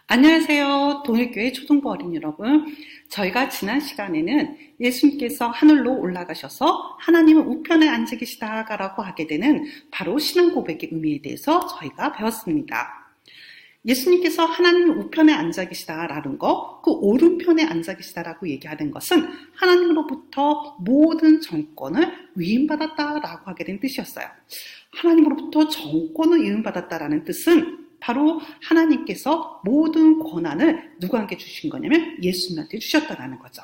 안녕하세요. 동일교회 초등부 어린이 여러분. 저희가 지난 시간에는 예수님께서 하늘로 올라가셔서 하나님은 우편에 앉아 계시다라고 하게 되는 바로 신앙 고백의 의미에 대해서 저희가 배웠습니다. 예수님께서 하나님은 우편에 앉아 계시다라는 거, 그 오른편에 앉아 계시다라고 얘기하는 것은 하나님으로부터 모든 정권을 위임받았다라고 하게 된 뜻이었어요. 하나님으로부터 정권을 위임받았다라는 뜻은 바로 하나님께서 모든 권한을 누구한테 주신 거냐면 예수님한테 주셨다라는 거죠.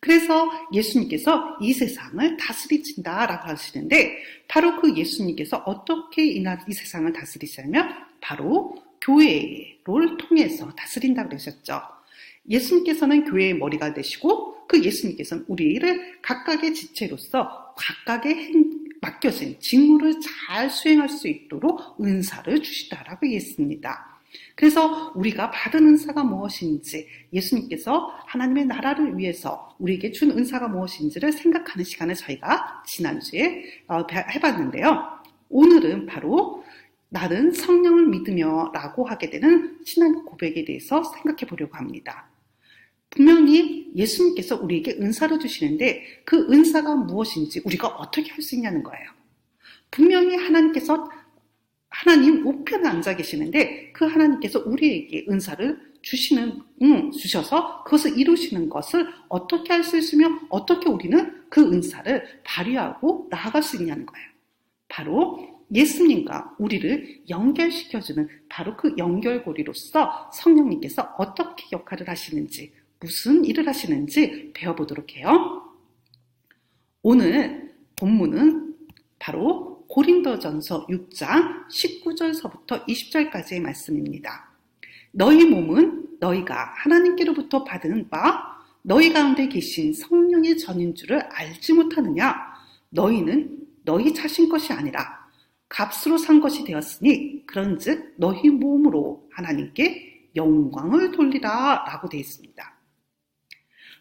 그래서 예수님께서 이 세상을 다스리신다라고 하시는데 바로 그 예수님께서 어떻게 이 세상을 다스리시냐면 바로 교회를 통해서 다스린다고 그러셨죠. 예수님께서는 교회의 머리가 되시고 그 예수님께서는 우리를 각각의 지체로서 각각의 맡겨진 직무를 잘 수행할 수 있도록 은사를 주시다라고 얘기했습니다. 그래서 우리가 받은 은사가 무엇인지 예수님께서 하나님의 나라를 위해서 우리에게 준 은사가 무엇인지를 생각하는 시간을 저희가 지난주에 해봤는데요. 오늘은 바로 나는 성령을 믿으며 라고 하게 되는 신앙 고백에 대해서 생각해 보려고 합니다. 분명히 예수님께서 우리에게 은사를 주시는데 그 은사가 무엇인지 우리가 어떻게 할 수 있냐는 거예요. 분명히 하나님 우편에 앉아 계시는데 그 하나님께서 우리에게 은사를 주셔서 그것을 이루시는 것을 어떻게 할 수 있으며 어떻게 우리는 그 은사를 발휘하고 나아갈 수 있냐는 거예요. 바로 예수님과 우리를 연결시켜주는 바로 그 연결고리로서 성령님께서 어떻게 역할을 하시는지 무슨 일을 하시는지 배워보도록 해요. 오늘 본문은 바로 고린도전서 6장 19절서부터 20절까지의 말씀입니다. 너희 몸은 너희가 하나님께로부터 받은 바 너희 가운데 계신 성령의 전인 줄을 알지 못하느냐? 너희는 너희 자신 것이 아니라 값으로 산 것이 되었으니 그런즉 너희 몸으로 하나님께 영광을 돌리라 라고 되어 있습니다.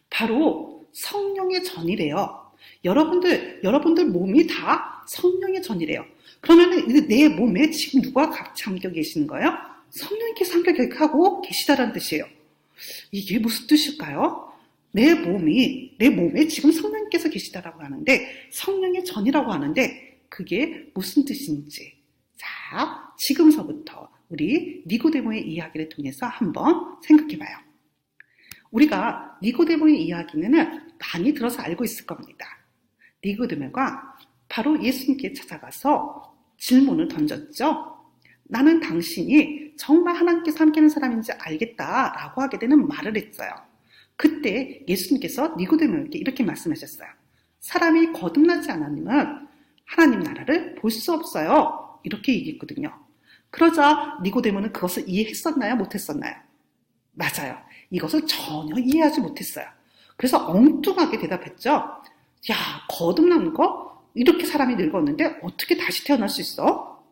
바로 성령의 전이래요. 여러분들 몸이 다 성령의 전이래요. 그러면 내 몸에 지금 누가 잠겨 계시는 거예요? 성령님께서 함께 계시다라는 뜻이에요. 이게 무슨 뜻일까요? 내 몸에 지금 성령님께서 계시다라고 하는데 성령의 전이라고 하는데 그게 무슨 뜻인지 자, 지금서부터 우리 니고데모의 이야기를 통해서 한번 생각해봐요. 우리가 니고데모의 이야기는 많이 들어서 알고 있을 겁니다. 니고데모가 바로 예수님께 찾아가서 질문을 던졌죠. 나는 당신이 정말 하나님께서 함께하는 사람인지 알겠다라고 하게 되는 말을 했어요. 그때 예수님께서 니고데모에게 이렇게 말씀하셨어요. 사람이 거듭나지 않으면 하나님 나라를 볼 수 없어요. 이렇게 얘기했거든요. 그러자 니고데모는 그것을 이해했었나요? 못했었나요? 맞아요. 이것을 전혀 이해하지 못했어요. 그래서 엉뚱하게 대답했죠. 야, 거듭나는 거? 이렇게 사람이 늙었는데 어떻게 다시 태어날 수 있어?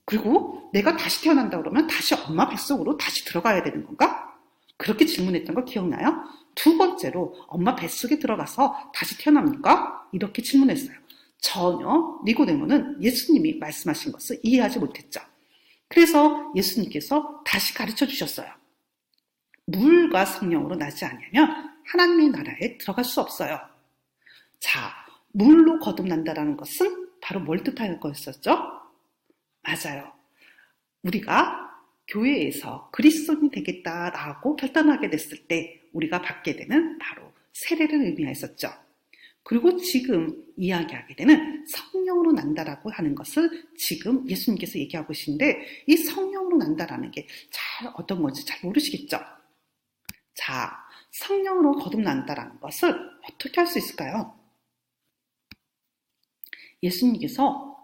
그리고 내가 다시 태어난다 그러면 다시 엄마 뱃속으로 다시 들어가야 되는 건가? 그렇게 질문했던 거 기억나요? 두 번째로 엄마 뱃속에 들어가서 다시 태어납니까? 이렇게 질문했어요. 전혀 니고데모는 예수님이 말씀하신 것을 이해하지 못했죠. 그래서 예수님께서 다시 가르쳐 주셨어요. 물과 성령으로 나지 않으면 하나님의 나라에 들어갈 수 없어요. 자, 물로 거듭난다라는 것은 바로 뭘 뜻하는 거였었죠? 맞아요. 우리가 교회에서 그리스도인이 되겠다라고 결단하게 됐을 때 우리가 받게 되는 바로 세례를 의미했었죠. 그리고 지금 이야기하게 되는 성령으로 난다라고 하는 것을 지금 예수님께서 얘기하고 계신데 이 성령으로 난다라는 게 잘 어떤 건지 잘 모르시겠죠? 자, 성령으로 거듭난다라는 것을 어떻게 할 수 있을까요? 예수님께서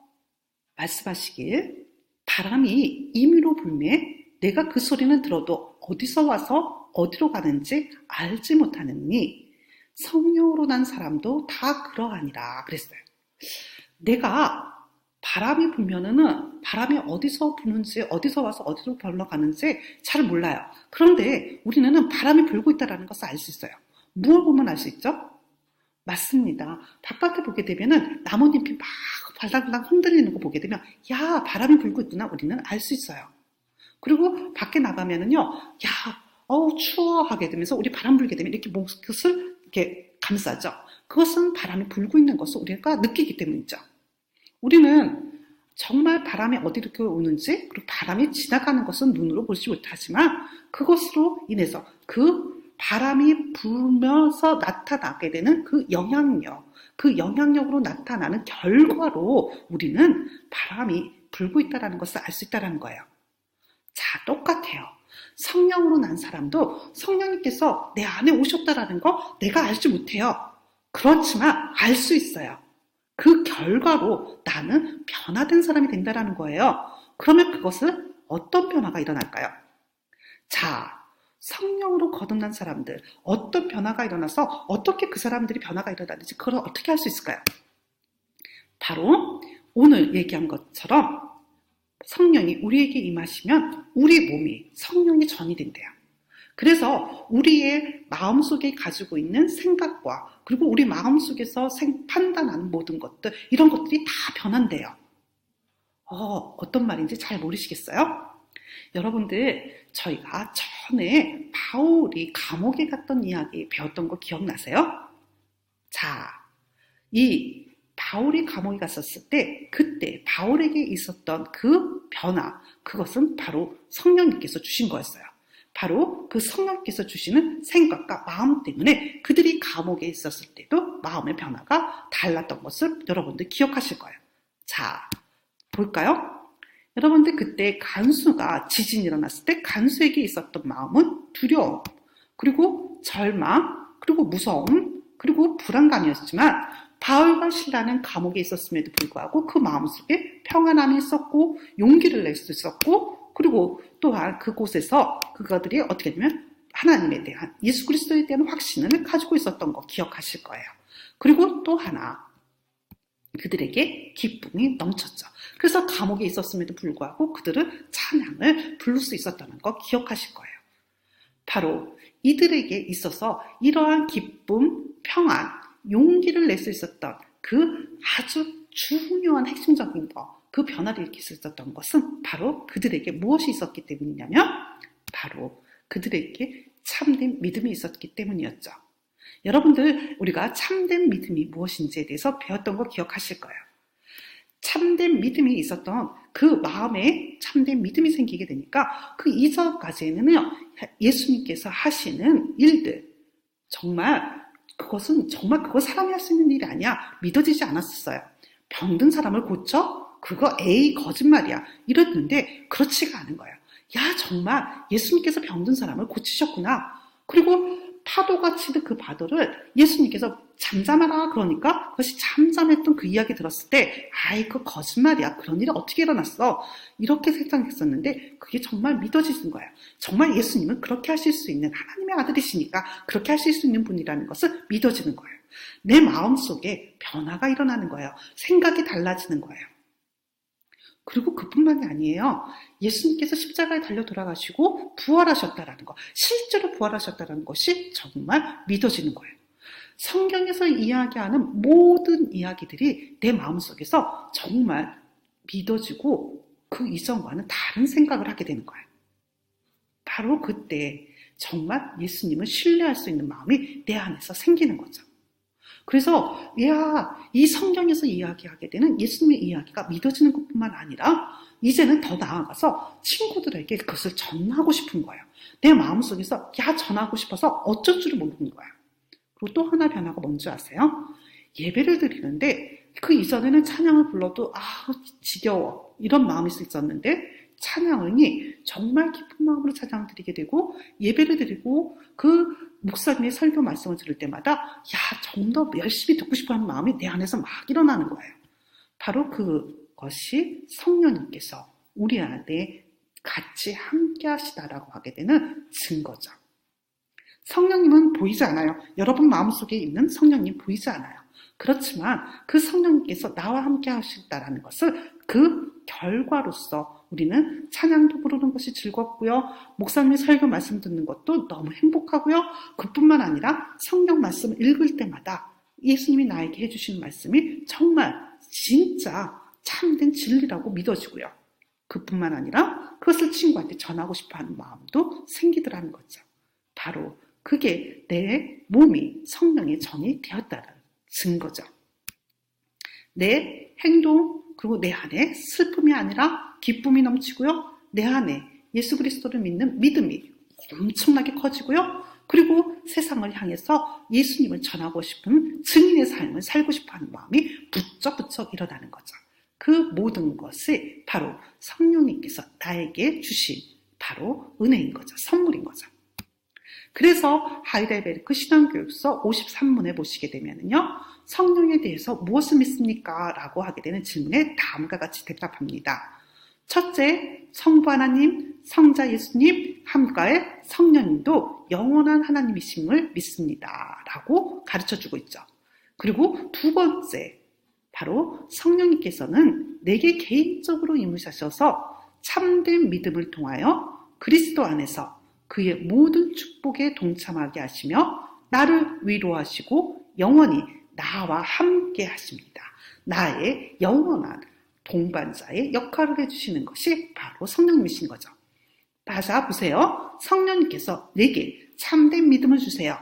말씀하시길 바람이 임의로 불매 내가 그 소리는 들어도 어디서 와서 어디로 가는지 알지 못하느니 성령으로 난 사람도 다 그러하니라 그랬어요. 내가 바람이 불면은 바람이 어디서 부는지 어디서 와서 어디로 흘러가는지 잘 몰라요. 그런데 우리는 바람이 불고 있다는 것을 알 수 있어요. 무엇을 보면 알 수 있죠? 맞습니다. 바깥에 보게 되면은 나뭇잎이 막 발랑발랑 흔들리는 거 보게 되면 야, 바람이 불고 있구나 우리는 알 수 있어요. 그리고 밖에 나가면은요, 야, 어우, 추워 하게 되면서 우리 바람 불게 되면 이렇게 목을 이렇게 감싸죠. 그것은 바람이 불고 있는 것을 우리가 느끼기 때문이죠. 우리는 정말 바람이 어디로 오는지, 그리고 바람이 지나가는 것은 눈으로 보지 못하지만 그것으로 인해서 그 바람이 불면서 나타나게 되는 그 영향력으로 나타나는 결과로 우리는 바람이 불고 있다는 것을 알 수 있다는 거예요. 자, 똑같아요. 성령으로 난 사람도 성령님께서 내 안에 오셨다라는 거 내가 알지 못해요. 그렇지만 알 수 있어요. 그 결과로 나는 변화된 사람이 된다는 거예요. 그러면 그것은 어떤 변화가 일어날까요? 자, 성령으로 거듭난 사람들, 어떤 변화가 일어나서 어떻게 그 사람들이 변화가 일어나는지 그걸 어떻게 할 수 있을까요? 바로 오늘 얘기한 것처럼 성령이 우리에게 임하시면 우리 몸이 성령의 전이 된대요. 그래서 우리의 마음속에 가지고 있는 생각과 그리고 우리 마음속에서 판단하는 모든 것들, 이런 것들이 다 변한대요. 어떤 말인지 잘 모르시겠어요? 여러분들, 저희가 전에 바울이 감옥에 갔던 이야기 배웠던 거 기억나세요? 자, 이 바울이 감옥에 갔었을 때 그때 바울에게 있었던 그 변화, 그것은 바로 성령님께서 주신 거였어요. 바로 그 성령께서 주시는 생각과 마음 때문에 그들이 감옥에 있었을 때도 마음의 변화가 달랐던 것을 여러분들 기억하실 거예요. 자, 볼까요? 여러분들, 그때 간수가 지진이 일어났을 때 간수에게 있었던 마음은 두려움, 그리고 절망, 그리고 무서움, 그리고 불안감이었지만 바울과 실라는 감옥에 있었음에도 불구하고 그 마음속에 평안함이 있었고 용기를 낼 수 있었고, 그리고 또한 그곳에서 그들이 어떻게 되면 하나님에 대한, 예수 그리스도에 대한 확신을 가지고 있었던 거 기억하실 거예요. 그리고 또 하나, 그들에게 기쁨이 넘쳤죠. 그래서 감옥에 있었음에도 불구하고 그들은 찬양을 부를 수 있었다는 거 기억하실 거예요. 바로 이들에게 있어서 이러한 기쁨, 평안, 용기를 낼 수 있었던 그 아주 중요한 핵심적인 거, 그 변화를 일으킬 수 있었던 것은 바로 그들에게 무엇이 있었기 때문이냐면 바로 그들에게 참된 믿음이 있었기 때문이었죠. 여러분들, 우리가 참된 믿음이 무엇인지에 대해서 배웠던 거 기억하실 거예요. 참된 믿음이 있었던 그 마음에 참된 믿음이 생기게 되니까 그 이전까지는요, 예수님께서 하시는 일들, 그것은 정말 그거 사람이 할 수 있는 일이 아니야, 믿어지지 않았었어요. 병든 사람을 고쳐? 그거 에이 거짓말이야 이랬는데 그렇지가 않은 거예요. 야, 정말 예수님께서 병든 사람을 고치셨구나. 그리고 파도가 치듯 그 파도를 예수님께서 잠잠하라 그러니까 그것이 잠잠했던 그 이야기 들었을 때 아이, 그거 거짓말이야, 그런 일이 어떻게 일어났어, 이렇게 생각했었는데 그게 정말 믿어지는 거예요. 정말 예수님은 그렇게 하실 수 있는 하나님의 아들이시니까 그렇게 하실 수 있는 분이라는 것을 믿어지는 거예요. 내 마음속에 변화가 일어나는 거예요. 생각이 달라지는 거예요. 그리고 그뿐만이 아니에요. 예수님께서 십자가에 달려 돌아가시고 부활하셨다라는 것, 실제로 부활하셨다라는 것이 정말 믿어지는 거예요. 성경에서 이야기하는 모든 이야기들이 내 마음속에서 정말 믿어지고 그 이전과는 다른 생각을 하게 되는 거예요. 바로 그때 정말 예수님을 신뢰할 수 있는 마음이 내 안에서 생기는 거죠. 그래서 이 성경에서 이야기하게 되는 예수님의 이야기가 믿어지는 것뿐만 아니라 이제는 더 나아가서 친구들에게 그것을 전하고 싶은 거예요. 내 마음속에서 전하고 싶어서 어쩔 줄을 모르는 거예요. 그리고 또 하나 변화가 뭔지 아세요? 예배를 드리는데 그 이전에는 찬양을 불러도 지겨워 이런 마음이 있었는데 찬양이 정말 기쁜 마음으로 찬양을 드리게 되고 예배를 드리고 그 목사님의 설교 말씀을 들을 때마다 좀 더 열심히 듣고 싶어하는 마음이 내 안에서 막 일어나는 거예요. 바로 그것이 성령님께서 우리 안에 같이 함께 하시다라고 하게 되는 증거죠. 성령님은 보이지 않아요. 여러분 마음속에 있는 성령님 보이지 않아요. 그렇지만 그 성령님께서 나와 함께 하신다라는 것을 그 결과로서 우리는 찬양도 부르는 것이 즐겁고요. 목사님의 설교 말씀 듣는 것도 너무 행복하고요. 그뿐만 아니라 성경 말씀을 읽을 때마다 예수님이 나에게 해주시는 말씀이 정말 진짜 참된 진리라고 믿어지고요. 그뿐만 아니라 그것을 친구한테 전하고 싶어 하는 마음도 생기더라는 거죠. 바로 그게 내 몸이 성령의 전이 되었다는 증거죠. 내 행동 그리고 내 안에 슬픔이 아니라 기쁨이 넘치고요. 내 안에 예수 그리스도를 믿는 믿음이 엄청나게 커지고요. 그리고 세상을 향해서 예수님을 전하고 싶은 증인의 삶을 살고 싶어하는 마음이 부쩍부쩍 일어나는 거죠. 그 모든 것이 바로 성령님께서 나에게 주신 바로 은혜인 거죠. 선물인 거죠. 그래서 하이델베르크 신앙교육서 53문에 보시게 되면요. 성령에 대해서 무엇을 믿습니까? 라고 하게 되는 질문에 다음과 같이 대답합니다. 첫째, 성부 하나님, 성자 예수님, 함가의 성령님도 영원한 하나님이심을 믿습니다. 라고 가르쳐주고 있죠. 그리고 두 번째, 바로 성령님께서는 내게 개인적으로 임하셔서 참된 믿음을 통하여 그리스도 안에서 그의 모든 축복에 동참하게 하시며 나를 위로하시고 영원히 나와 함께 하십니다. 나의 영원한 동반자의 역할을 해주시는 것이 바로 성령님이신 거죠. 다시 보세요. 성령님께서 내게 참된 믿음을 주세요.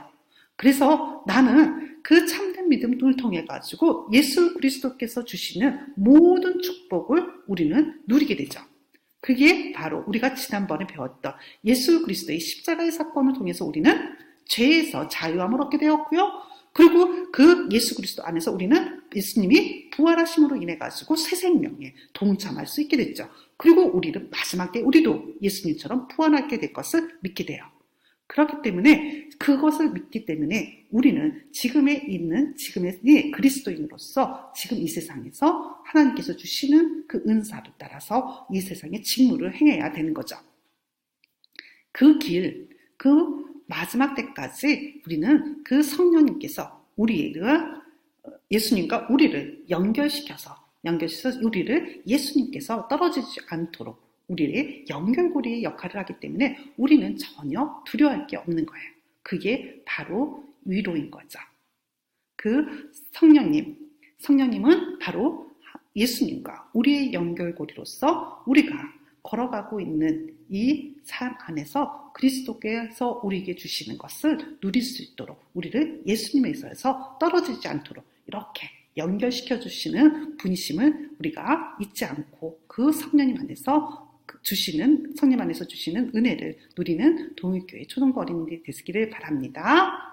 그래서 나는 그 참된 믿음을 통해 가지고 예수 그리스도께서 주시는 모든 축복을 우리는 누리게 되죠. 그게 바로 우리가 지난번에 배웠던 예수 그리스도의 십자가의 사건을 통해서 우리는 죄에서 자유함을 얻게 되었고요. 그리고 그 예수 그리스도 안에서 우리는 예수님이 부활하심으로 인해 가지고 새 생명에 동참할 수 있게 됐죠. 그리고 우리는 마지막 때 우리도 예수님처럼 부활하게 될 것을 믿게 돼요. 그렇기 때문에 그것을 믿기 때문에 우리는 지금의 그리스도인으로서 지금 이 세상에서 하나님께서 주시는 그 은사를 따라서 이 세상의 직무를 행해야 되는 거죠. 그 길, 그 마지막 때까지 우리는 그 성령님께서 예수님과 우리를 연결시켜서 우리를 예수님께서 떨어지지 않도록 우리의 연결고리의 역할을 하기 때문에 우리는 전혀 두려워할 게 없는 거예요. 그게 바로 위로인 거죠. 그 성령님은 바로 예수님과 우리의 연결고리로서 우리가 걸어가고 있는 이 삶 안에서 그리스도께서 우리에게 주시는 것을 누릴 수 있도록 우리를 예수님에서 떨어지지 않도록 이렇게 연결시켜 주시는 분이심을 우리가 잊지 않고 그 성령님 안에서 주시는 은혜를 누리는 동일교회 초등부 어린이들이 되시기를 바랍니다.